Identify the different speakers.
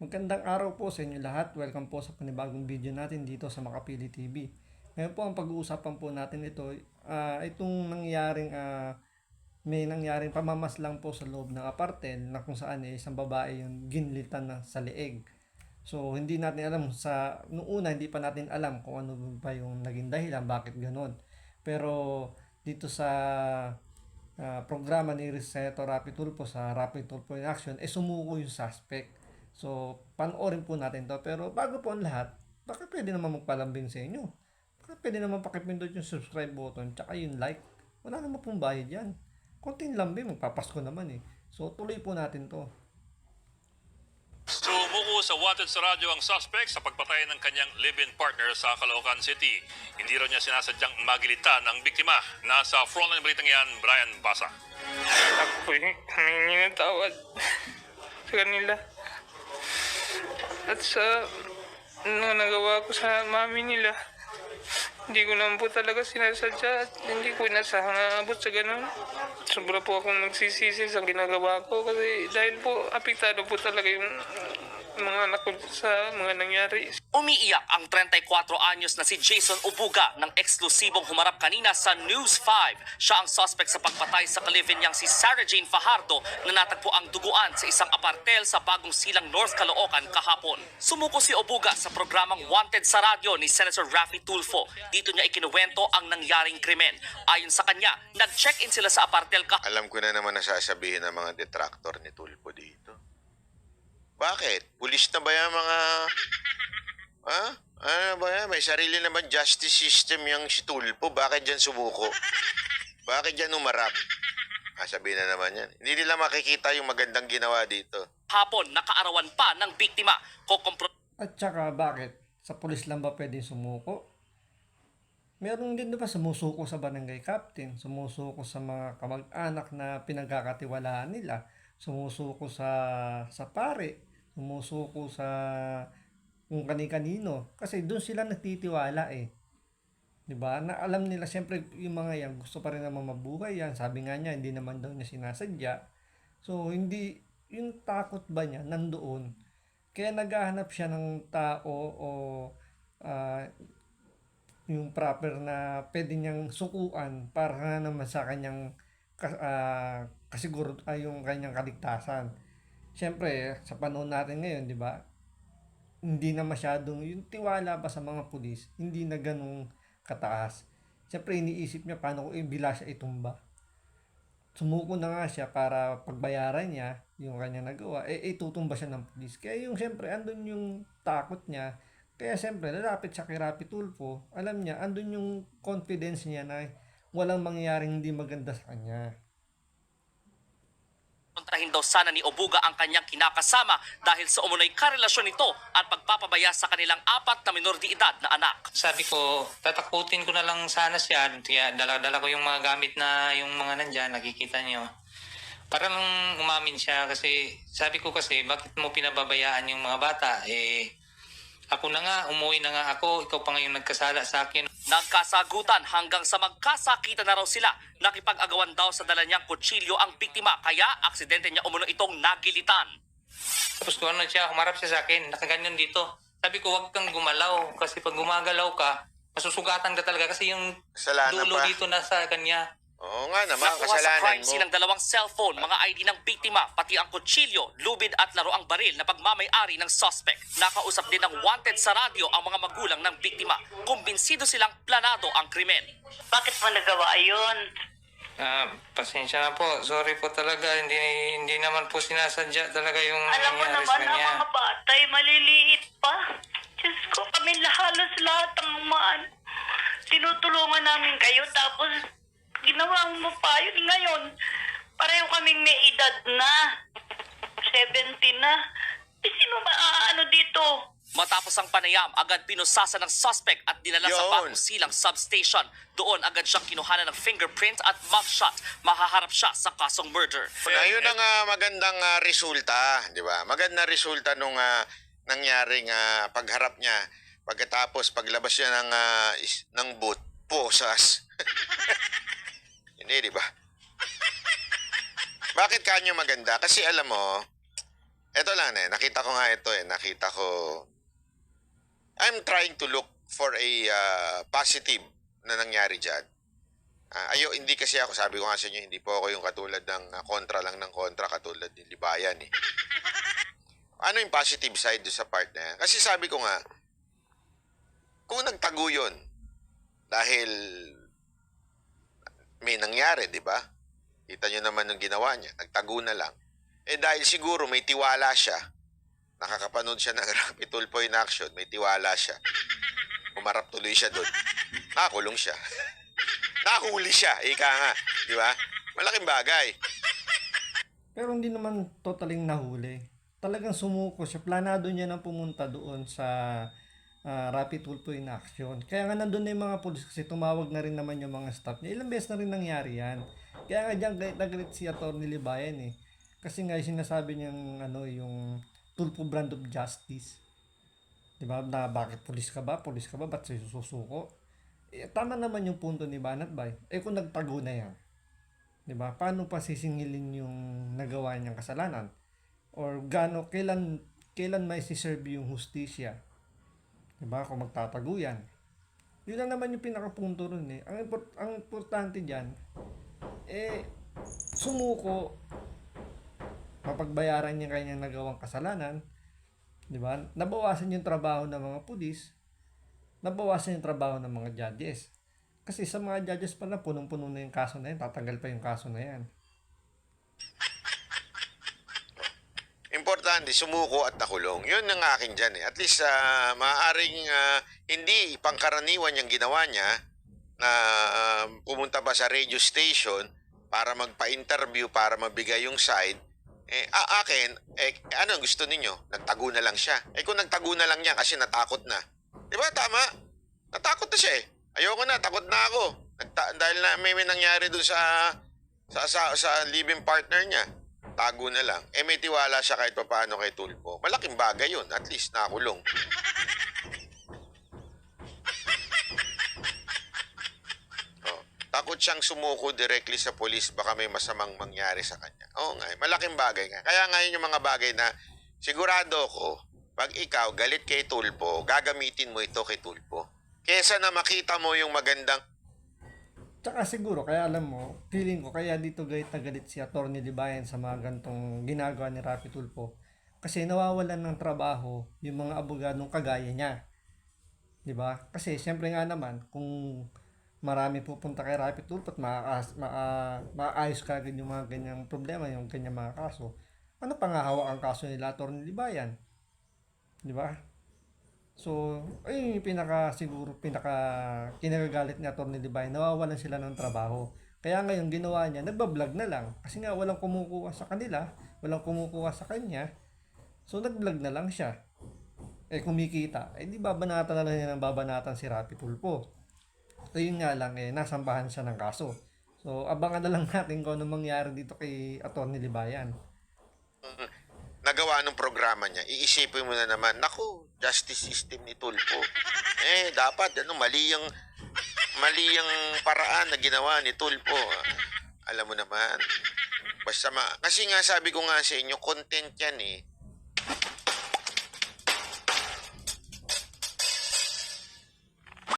Speaker 1: Magandang araw po sa inyo lahat. Welcome po sa panibagong video natin dito sa Makapili TV. Ngayon po ang pag-uusapan po natin ito, itong may nangyaring pamamaslang po sa loob ng apartel na kung saan isang babae yung ginlitan sa leeg. So hindi natin alam noong una hindi pa natin alam kung ano ba yung naging dahilan, bakit ganon. Pero dito sa programa ni Senator Rapi Tulfo sa Rapi Tulfo in Action, sumuko yung suspect. So, panoorin po natin to. Pero bago po ang lahat, baka pwede naman magpalambing sa inyo. Baka pwede naman pakipindot yung subscribe button, tsaka yung like. Wala naman pong bayad yan. Konting lambing, magpapasko naman eh. So, tuloy po natin to.
Speaker 2: Sumuko sa wanted sa radyo ang suspect sa pagpatay ng kanyang live-in partner sa Caloocan City. Hindi raw niya sinasadyang magilitan ang biktima. Nasa frontline balitang yan, Brian Basa.
Speaker 3: Ako po yung humingi ng tawad sa kanila. At sa nagawa ko sa mami nila, hindi ko naman po talaga sinasadya at hindi ko inasahan na abot sa ganun. Sobra po akong nagsisisi sa ginagawa ko kasi dahil po apektado po talaga yung mga anak ko sa mga nangyari.
Speaker 4: Umiiyak ang 34 anyos na si Jason Ubuga ng eksklusibong humarap kanina sa News 5. Siya ang suspect sa pagpatay sa kalivin niyang si Sarah Jane Fajardo na natagpo ang duguan sa isang apartel sa Bagong Silang, North Caloocan kahapon. Sumuko si Ubuga sa programang Wanted sa radyo ni Senator Rafi Tulfo. Dito niya ikinuwento ang nangyaring krimen. Ayon sa kanya, nag-check-in sila sa apartel
Speaker 5: Alam ko na naman nasasabihin ng mga detractor ni Tulfo dito. Bakit? Pulis na ba yung mga... Ha? Ano ba yan? May sarili naman justice system yung si Tulfo. Bakit dyan sumuko? Bakit dyan umarap? Sabihin na naman yan. Hindi nila makikita yung magandang ginawa dito.
Speaker 4: kahapon. Nakaarawan pa ng biktima.
Speaker 1: At saka bakit? Sa pulis lang ba pwedeng sumuko? Meron din ba sumusuko sa barangay captain, sumusuko sa mga kamag-anak na pinagkakatiwalaan nila, sumusuko sa pare, sumusuko sa kung kani-kanino. Kasi doon sila nagtitiwala eh. 'Di ba? Na alam nila siyempre yung mga yan gusto pa rin naman mabuhay yan. Sabi nga niya hindi naman daw niya sinasadya. So hindi yung takot ba niya nandoon. Kaya naghahanap siya ng tao o yung proper na pwede niyang sukuan para naman sa kanyang kasiguro yung kanyang kaligtasan. Siyempre, sa panahon natin ngayon, 'di ba? Hindi na masyadong yung tiwala pa sa mga pulis, hindi na ganung kataas. Siyempre, iniisip niya paano ko bila siya itumba. Sumuko na nga siya para pagbayaran niya yung kanya nagawa, itutumba siya ng pulis. Kaya yung siyempre, andun yung takot niya. Kaya siyempre, lalapit siya kay Rapi Tulfo. Alam niya, andun yung confidence niya na walang mangyayaring hindi maganda sa kanya.
Speaker 4: Kontrahin daw sana ni Ubuga ang kanyang kinakasama dahil sa umunoy karelasyon nito at pagpapabaya sa kanilang 4 na minor de edad na anak.
Speaker 3: Sabi ko, tatakutin ko na lang sana siya. Kaya dala ko yung mga gamit na yung mga nandyan, nakikita niyo. Para nung umamin siya kasi sabi ko kasi bakit mo pinababayaan yung mga bata? Ako na nga, umuwi na nga ako, ikaw pa ngayon nagkasala sa akin.
Speaker 4: Nagkasagutan hanggang sa magkasakita na raw sila. Nakipag-agawan daw sa dala niyang kutsilyo ang biktima kaya aksidente niya umuno itong nagilitan.
Speaker 3: Tapos kung ano siya, humarap siya sa akin, nakaganyan dito. Sabi ko, huwag kang gumalaw kasi pag gumagalaw ka, masusugatan ka talaga kasi yung
Speaker 5: Kasalanan
Speaker 3: dulo
Speaker 5: pa.
Speaker 3: dito nasa kanya.
Speaker 5: Oo nga naman,
Speaker 4: Nakuha sa
Speaker 5: kasalanan
Speaker 4: crime
Speaker 5: mo.
Speaker 4: scene ng 2 cellphone, mga ID ng biktima, pati ang kutsilyo, lubid at laroang baril na pagmamay-ari ng suspect. Nakausap din ng wanted sa radyo ang mga magulang ng biktima. Kumbinsido silang planado ang krimen.
Speaker 6: Bakit mo nagawa yun?
Speaker 3: Pasensya na po. Sorry po talaga. Hindi naman po sinasadya talaga yung
Speaker 6: Alam mo
Speaker 3: nangyari sa
Speaker 6: naman ang
Speaker 3: kanya.
Speaker 6: mga batay, maliliit pa. Diyos ko, kami halos lahat ng maan. Tinutulungan namin kayo, tapos ginawa mo pa yun ngayon. Pareho kaming may edad na. 70 na. Sino maaano dito?
Speaker 4: Matapos ang panayam, agad pinusasa ng suspect at dinala sa
Speaker 5: Yun.
Speaker 4: Bagong Silang substation. Doon agad siyang kinuhanan ng fingerprint at mugshot. Mahaharap siya sa kasong murder.
Speaker 5: Ayun ang magandang resulta, di ba? Magandang resulta nung nangyaring pagharap niya. Pagkatapos, paglabas niya ng boot, posas. Hindi, di ba? Bakit kanyo maganda? Kasi alam mo, Ito lang nakita ko nga ito nakita ko, I'm trying to look for a positive na nangyari dyan. Hindi kasi ako, sabi ko nga sa inyo, hindi po ako yung katulad ng kontra lang ng kontra, katulad ni Libayan eh. Ano yung positive side doon sa part na yan? Kasi sabi ko nga, kung nagtago yun, dahil may nangyari, di ba? Kita nyo naman yung ginawa niya, nagtago na lang. Dahil siguro may tiwala siya, nakakapanood siya ng Rapid Tulfo in action, may tiwala siya. Umarap tuloy siya doon. Nakakulong siya. Nakahuli siya, ika nga. Di ba? Malaking bagay.
Speaker 1: Pero hindi naman totaling nahuli. Talagang sumuko siya. Planado niya na pumunta doon sa Rapid Tulfo in action. Kaya nga nandun na yung mga pulis kasi tumawag na rin naman yung mga staff niya. Ilang beses na rin nangyari yan. Kaya nga dyan galit na galit si Atty. Libayan eh. Kasi nga sinasabi niyang yung Tulfo brand of justice. Diba? Na bakit pulis ka ba? Pulis ka ba? Ba't siya susuko? Tama naman yung punto ni Banat Bay. Kung nagtago na yan. Diba? Paano pa sisingilin yung nagawa niyang kasalanan? Or kailan may siserve yung hustisya? Diba? Kung magtatago yan. Yun lang naman yung pinakapunto ron eh. Ang importante dyan, sumuko, mapagbayaran niya kanyang nagawang kasalanan, di ba? Nabawasan yung trabaho ng mga pulis, nabawasan yung trabaho ng mga judges. Kasi sa mga judges pala, punong-puno na yung kaso na yan, tatanggal pa yung kaso na yan.
Speaker 5: Importante, sumuko at nakulong. Yun ang akin dyan eh. At least, maaaring hindi pangkaraniwan yung ginawa niya na pumunta pa sa radio station para magpa-interview, para mabigay yung side. Akin, ano gusto ninyo? Nagtago na lang siya. Kung nagtago na lang niya kasi natakot na. Di ba? Tama? Natakot na siya eh. Ayoko na, takot na ako. Dahil na may nangyari dun sa living partner niya. Tago na lang. May tiwala siya kahit paano kay Tulfo. Malaking bagay yun. At least nakulong. Takot siyang sumuko directly sa polis, baka may masamang mangyari sa kanya. Oo nga, malaking bagay nga. Kaya nga yun yung mga bagay na sigurado ko, pag ikaw galit kay Tulfo, gagamitin mo ito kay Tulfo. Kesa na makita mo yung magandang...
Speaker 1: Tsaka siguro, kaya alam mo, feeling ko, kaya dito galit na galit si Atty. Libayan sa mga gantong ginagawa ni Rapid Tulfo. Kasi nawawalan ng trabaho yung mga abogadong kagaya niya. Diba? Kasi siyempre nga naman, kung marami pupunta kay Rapid Tulfo at maayos kagad yung mga ganyang problema, yung ganyang mga kaso, ano pa nga hawak ang kaso nila Atty. Libayan? Diba? So, ayun yung siguro kinagagalit ni Atty. Libayan, nawawalan sila ng trabaho. Kaya ngayon ginawa niya, nagbablog na lang. Kasi nga walang kumukuha sa kanila, walang kumukuha sa kanya. So, nagblog na lang siya. Kumikita. Di babanatan na lang niya ng babanatan si Rapid Tulfo. So, yun nga lang, nasambahan siya ng kaso. So, abangan na lang natin kung ano mangyari dito kay Atty. Libayan.
Speaker 5: nagawa ng programa niya, iisipin mo na naman, naku, justice system ni Tulfo. Dapat, mali yung paraan na ginawa ni Tulfo. Alam mo naman. Basta kasi nga sabi ko nga sa inyo, content yan eh.